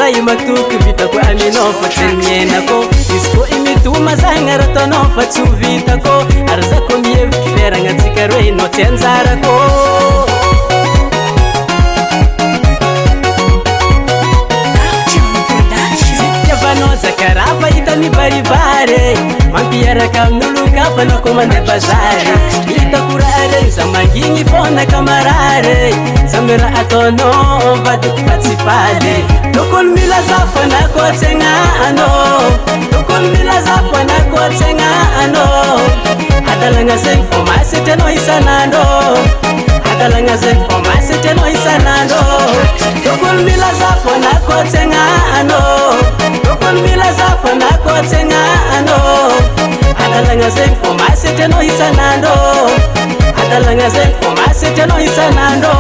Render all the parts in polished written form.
ray matoky vitako aminao fa tsy miainako izy ko imitoma zagnara ataonao fa tsy ho vitako ary za ko miheviky fiaragnatsika roe nao tsy anjarako fitiavanao zakaraha fa hita mibaribary mampiaraka amin'olo kafa anao ko mandeha bazary hitako raha regny za mangigny fona kamarary samby raha ataonao vadiko fa tsy faly tokony milaza fanakoatsegnanao tokony milaza fanakoatsegnanao adalagna zegny fô masetranao isanandro adalagna zegny fô masetranao isanandro tokony milaza fanakoatsegnanao tokony milaza fanakoatsegnanao adalagna zegny fô masetranao isanandro adalagna zegny fô masetranao isanandro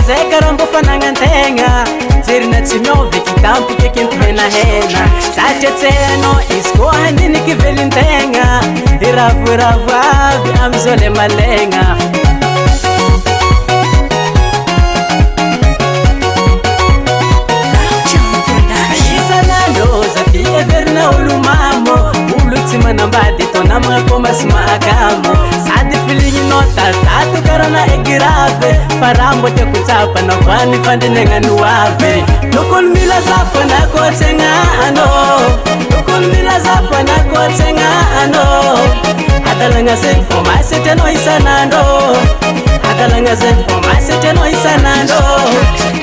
zay karambo fanagnan-tegna jerina tsy miovy kitampoky akentohenahena satria tsy hainao izy ko handiniky velin-tegna iravoiravo avy am'izao le malegna isanandro za ty everina olo mamo olo tsy manambady tô namagna ko masy mahakamo sady filigninao tatato karana egirave farambo tiako tsapanao koa ny fandinagna avy tokony milaza fanakoatsegnanao tokony milaza fanakoatsegnanao adalagna zegny fô masetranao isanandro adalagna zegny fô masetranao isanandro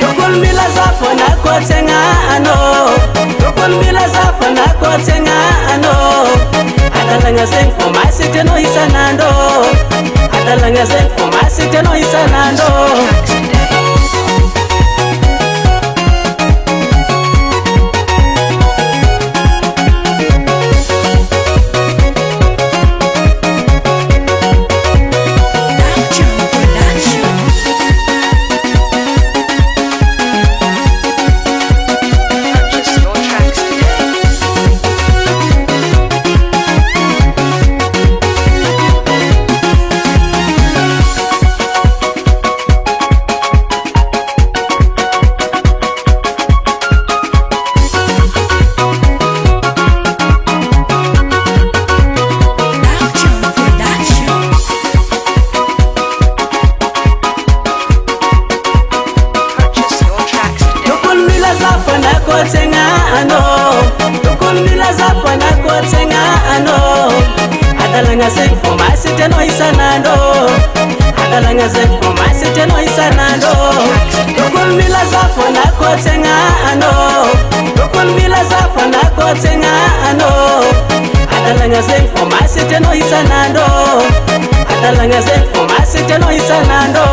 tokony milaza fanakoatsegnanao tokony milaza fanakoatsegnanao adalagna zegny fô masetranao isanandro adalagna zegny fô masetranao isanandro tokony milaza fanakoatsegnanao adalagna zegny fô masetranao isanandro adalagna zegny fô masetranao isanandro tokony milaza fanakoatsegnanao tokony milaza fanakoatsegnanao adalagna zegny fô masetranao isanandro adalagna zegny fô masetranao isanandro